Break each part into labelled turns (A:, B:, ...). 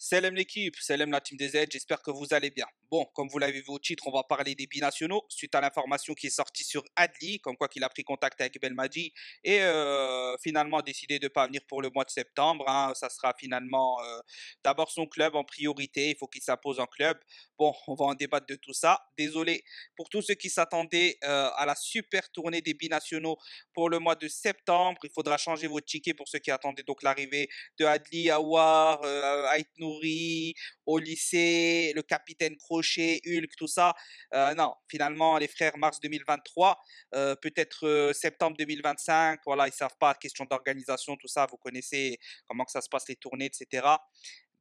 A: Salam l'équipe, salam la team des Z, j'espère que vous allez bien. Bon, comme vous l'avez vu au titre, on va parler des binationaux suite à l'information qui est sortie sur Adli, comme quoi qu'il a pris contact avec Belmadi et finalement a décidé de ne pas venir pour le mois de septembre, hein. Ça sera finalement d'abord son club en priorité, il faut qu'il s'impose en club. Bon, on va en débattre de tout ça. Désolé pour tous ceux qui s'attendaient à la super tournée des binationaux pour le mois de septembre. Il faudra changer votre ticket pour ceux qui attendaient donc l'arrivée de Adli, Awar, Ait Nouri, au lycée, le capitaine Crochet, Hulk, tout ça. Non, finalement, les frères mars 2023, peut-être septembre 2025, voilà, ils savent pas, question d'organisation, tout ça, vous connaissez comment que ça se passe, les tournées, etc.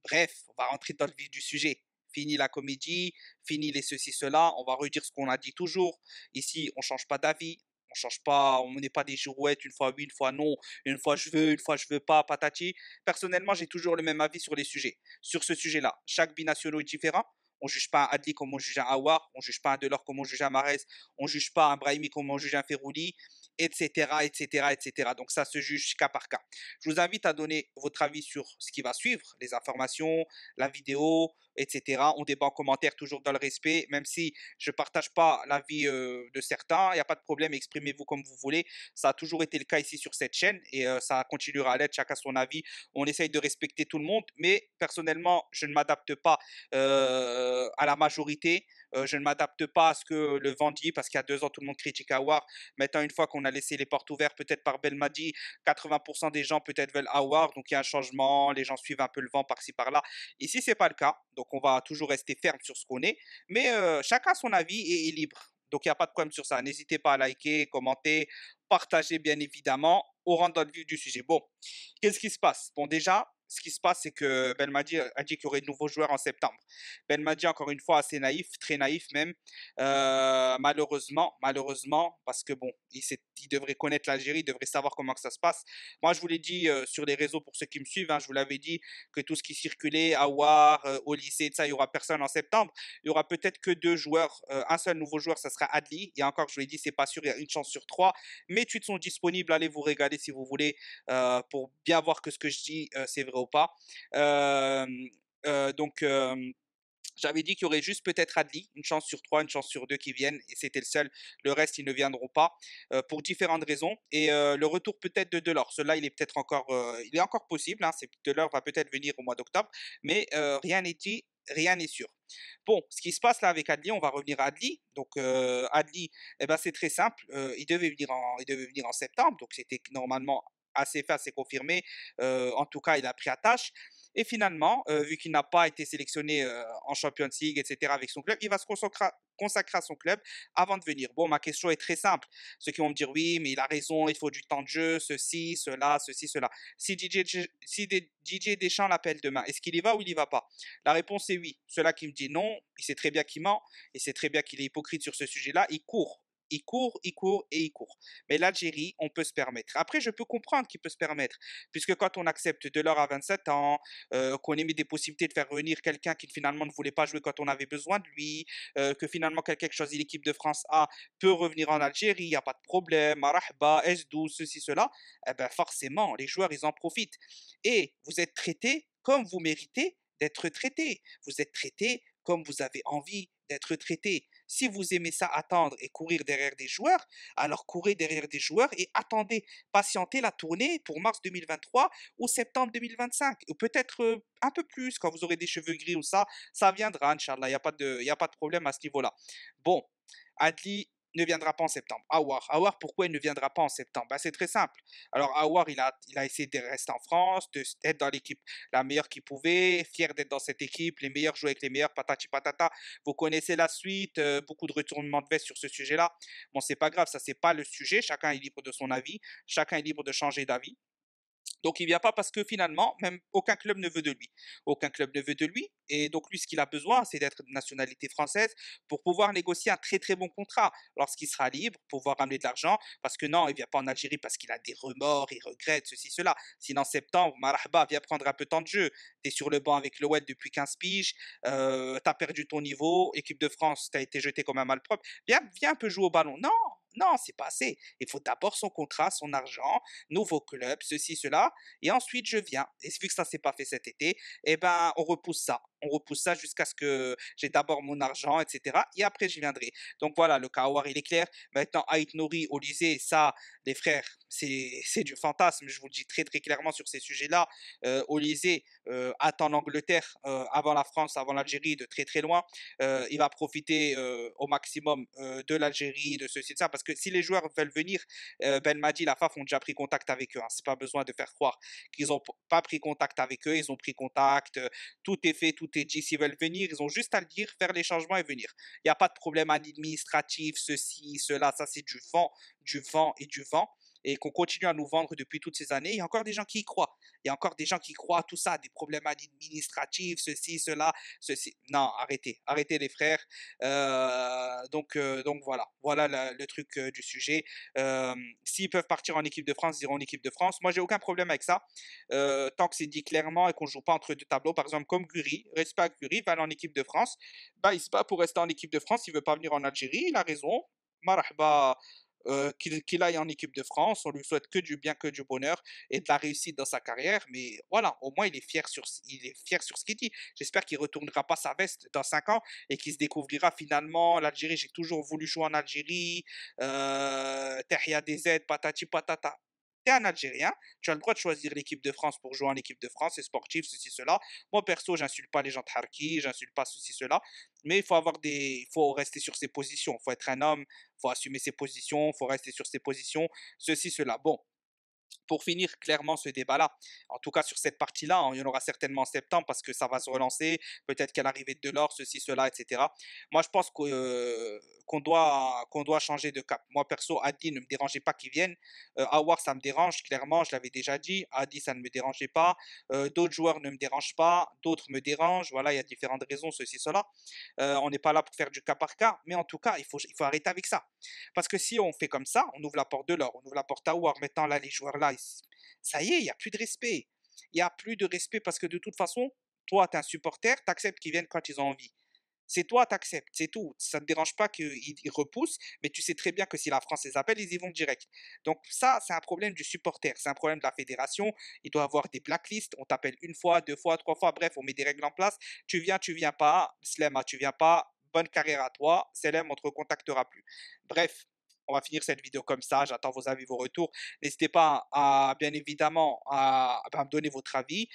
A: Bref, on va rentrer dans le vif du sujet. Fini la comédie, fini les ceci, cela, on va redire ce qu'on a dit toujours. Ici, on change pas d'avis, on change pas, on n'est pas des girouettes, une fois oui, une fois non, une fois je veux pas, patati. Personnellement, j'ai toujours le même avis sur les sujets. Sur ce sujet-là, chaque binational est différent. On juge pas un Adli comme on juge un Awar, on juge pas un Delors comme on juge un Mahrez, on juge pas un Brahimi comme on juge un Ferrouli, etc., etc., etc. Donc ça se juge cas par cas. Je vous invite à donner votre avis sur ce qui va suivre, les informations, la vidéo, etc. On débat en commentaire toujours dans le respect, même si je ne partage pas l'avis de certains, il n'y a pas de problème, exprimez-vous comme vous voulez. Ça a toujours été le cas ici sur cette chaîne et ça continuera à l'être, chacun son avis. On essaye de respecter tout le monde, mais personnellement, je ne m'adapte pas à la majorité. Je ne m'adapte pas à ce que le vent dit, parce qu'il y a 2 ans, tout le monde critique Awar. Maintenant, une fois qu'on a laissé les portes ouvertes, peut-être par Belmadi, 80% des gens peut-être veulent Awar, donc il y a un changement, les gens suivent un peu le vent par-ci par-là. Ici, c'est pas le cas, donc on va toujours rester ferme sur ce qu'on est, mais chacun son avis et est libre. Donc il n'y a pas de problème sur ça. N'hésitez pas à liker, commenter, partager bien évidemment. On rentre dans le vif du sujet. Bon, qu'est-ce qui se passe? Bon, déjà, ce qui se passe, c'est que Belmadi a dit qu'il y aurait de nouveaux joueurs en septembre. Belmadi, encore une fois, assez naïf, très naïf même. Malheureusement, parce que bon, il devrait connaître l'Algérie, il devrait savoir comment que ça se passe. Moi, je vous l'ai dit sur les réseaux pour ceux qui me suivent, hein, je vous l'avais dit que tout ce qui circulait, à War, au lycée, ça, il n'y aura personne en septembre. Il y aura peut-être que 2 joueurs, un seul nouveau joueur, ça sera Adli. Et encore, je vous l'ai dit, c'est pas sûr, il y a une chance sur 3. Mes tweets sont disponibles, allez vous regarder si vous voulez pour bien voir que ce que je dis, c'est vrai ou pas. Euh, donc, j'avais dit qu'il y aurait juste peut-être Adli, une chance sur 3, une chance sur 2 qui viennent, et c'était le seul. Le reste, ils ne viendront pas pour différentes raisons. Et le retour peut-être de Delors, cela, il est peut-être encore, il est encore possible. Hein, Delors va peut-être venir au mois d'octobre, mais rien n'est dit, rien n'est sûr. Bon, ce qui se passe là avec Adli, on va revenir à Adli. Donc Adli, eh ben, c'est très simple. Il devait venir en septembre, donc c'était normalement assez fait, assez confirmé. En tout cas, il a pris à tâche. Et finalement, vu qu'il n'a pas été sélectionné en Champions League, etc., avec son club, il va se consacrer à son club avant de venir. Bon, ma question est très simple. Ceux qui vont me dire oui, mais il a raison, il faut du temps de jeu, ceci, cela, ceci, cela. Si DJ Deschamps l'appelle demain, est-ce qu'il y va ou il y va pas? La réponse est oui. Cela qui me dit non, il sait très bien qu'il ment, il sait très bien qu'il est hypocrite sur ce sujet-là, il court. Il court, il court et il court. Mais l'Algérie, on peut se permettre. Après, je peux comprendre qu'il peut se permettre, puisque quand on accepte de l'or à 27 ans, qu'on ait mis des possibilités de faire revenir quelqu'un qui finalement ne voulait pas jouer quand on avait besoin de lui, que finalement quelqu'un qui choisit l'équipe de France A peut revenir en Algérie, il n'y a pas de problème, Marahba, S12, ceci, cela, eh ben forcément, les joueurs, ils en profitent. Et vous êtes traités comme vous méritez d'être traités. Vous êtes traités comme vous avez envie d'être traité. Si vous aimez ça, attendre et courir derrière des joueurs, alors courez derrière des joueurs et attendez, patientez la tournée pour mars 2023 ou septembre 2025, ou peut-être un peu plus quand vous aurez des cheveux gris ou ça viendra, Inch'Allah, il y a pas de problème à ce niveau-là. Bon, Adli ne viendra pas en septembre. Awar, pourquoi il ne viendra pas en septembre? Ben, c'est très simple. Alors, Awar, il a essayé de rester en France, d'être dans l'équipe la meilleure qu'il pouvait, fier d'être dans cette équipe, les meilleurs jouer avec les meilleurs, patati patata. Vous connaissez la suite, beaucoup de retournements de veste sur ce sujet-là. Bon, c'est pas grave, ça, c'est pas le sujet. Chacun est libre de son avis, chacun est libre de changer d'avis. Donc il vient pas parce que finalement, même aucun club ne veut de lui. Aucun club ne veut de lui. Et donc lui, ce qu'il a besoin, c'est d'être de nationalité française pour pouvoir négocier un très très bon contrat lorsqu'il sera libre, pouvoir ramener de l'argent. Parce que non, il vient pas en Algérie parce qu'il a des remords, il regrette ceci, cela. Sinon, en septembre, Marahba, viens prendre un peu de temps de jeu. Tu es sur le banc avec l'OL depuis 15 piges, tu as perdu ton niveau, équipe de France, tu as été jeté comme un malpropre. Viens un peu jouer au ballon. Non, Non, c'est pas assez. Il faut d'abord son contrat, son argent, nouveau club, ceci, cela, et ensuite je viens. Et vu que ça s'est pas fait cet été, eh ben, on repousse ça. On repousse ça jusqu'à ce que j'ai d'abord mon argent, etc. Et après, je viendrai. Donc voilà, le Kawar, il est clair. Maintenant, Ait Nouri, Olysée, ça, les frères, c'est du fantasme. Je vous le dis très, très clairement sur ces sujets-là. Olysée attend l'Angleterre avant la France, avant l'Algérie, de très, très loin. Il va profiter au maximum de l'Algérie, de ceci, de ça. Parce que si les joueurs veulent venir, Belmadi, la FAF ont déjà pris contact avec eux. Hein. C'est pas besoin de faire croire qu'ils n'ont pas pris contact avec eux. Ils ont pris contact. Tout est fait, tout est dit. S'ils veulent venir, ils ont juste à le dire, faire les changements et venir. Il n'y a pas de problème administratif, ceci, cela. Ça, c'est du vent et du vent. Et qu'on continue à nous vendre depuis toutes ces années. Il y a encore des gens qui y croient. Il y a encore des gens qui croient à tout ça, des problèmes administratifs, ceci, cela, ceci. Non, arrêtez, arrêtez les frères. Donc voilà, voilà le truc du sujet. Euh, S'ils peuvent partir en équipe de France, ils iront en équipe de France. Moi, j'ai aucun problème avec ça. Tant que c'est dit clairement et qu'on joue pas entre deux tableaux, par exemple comme Guri, respect à Guri, va aller en équipe de France. Bah, il se bat pour rester en équipe de France. Il veut pas venir en Algérie. Il a raison. Marhaba, qu'il aille en équipe de France, on lui souhaite que du bien, que du bonheur et de la réussite dans sa carrière, mais voilà, au moins il est fier sur ce qu'il dit. J'espère qu'il ne retournera pas sa veste dans 5 ans et qu'il se découvrira finalement l'Algérie. J'ai toujours voulu jouer en Algérie, Terria DZ, patati patata. T'es un Algérien, tu as le droit de choisir l'équipe de France pour jouer en équipe de France, c'est sportif, ceci, cela. Moi, perso, j'insulte pas les gens de Harki, j'insulte pas ceci, cela, mais il faut rester sur ses positions, il faut être un homme, il faut assumer ses positions, il faut rester sur ses positions, ceci, cela. Bon, pour finir clairement ce débat-là, en tout cas sur cette partie-là, hein, il y en aura certainement en septembre parce que ça va se relancer, peut-être qu'à l'arrivée de Delors, ceci, cela, etc. Moi, je pense qu'on doit changer de cap. Moi, perso, Adi, ne me dérangeait pas qu'il vienne. Awar, ça me dérange, clairement, je l'avais déjà dit. Adi, ça ne me dérangeait pas. D'autres joueurs ne me dérangent pas, d'autres me dérangent. Voilà, il y a différentes raisons, ceci, cela. On n'est pas là pour faire du cas par cas, mais en tout cas, il faut arrêter avec ça. Parce que si on fait comme ça, on ouvre la porte de l'or, on ouvre la porte à War. Maintenant, là, les joueurs là, ça y est, il n'y a plus de respect. Il n'y a plus de respect parce que de toute façon, toi, tu es un supporter, tu acceptes qu'ils viennent quand ils ont envie. C'est toi, tu acceptes, c'est tout. Ça ne te dérange pas qu'ils repoussent, mais tu sais très bien que si la France les appelle, ils y vont direct. Donc ça, c'est un problème du supporter, c'est un problème de la fédération. Il doit y avoir des blacklists, on t'appelle une fois, deux fois, trois fois, bref, on met des règles en place. Tu viens pas, Slema, tu viens pas, bonne carrière à toi, Selem, on ne te recontactera plus. Bref, on va finir cette vidéo comme ça. J'attends vos avis, vos retours. N'hésitez pas à, bien évidemment, à me donner votre avis.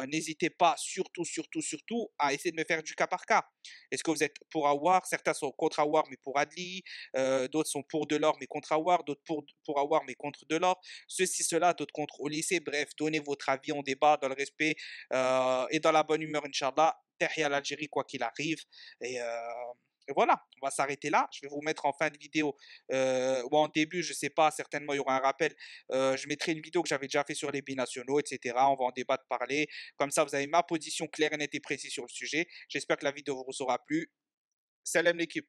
A: N'hésitez pas, surtout, surtout, surtout, à essayer de me faire du cas par cas. Est-ce que vous êtes pour Awar? Certains sont contre Awar, mais pour Adli. D'autres sont pour Delors, mais contre Awar. D'autres pour Awar, mais contre Delors. Ceci, cela, d'autres contre au lycée. Bref, donnez votre avis, on débat dans le respect et dans la bonne humeur, Inch'Allah. Terre à l'Algérie, quoi qu'il arrive. Et, euh, et voilà, on va s'arrêter là. Je vais vous mettre en fin de vidéo ou en début, je sais pas, certainement il y aura un rappel. Je mettrai une vidéo que j'avais déjà fait sur les binationaux, etc. On va en débattre, parler. Comme ça, vous avez ma position claire, nette et précise sur le sujet. J'espère que la vidéo vous aura plu. Salam l'équipe.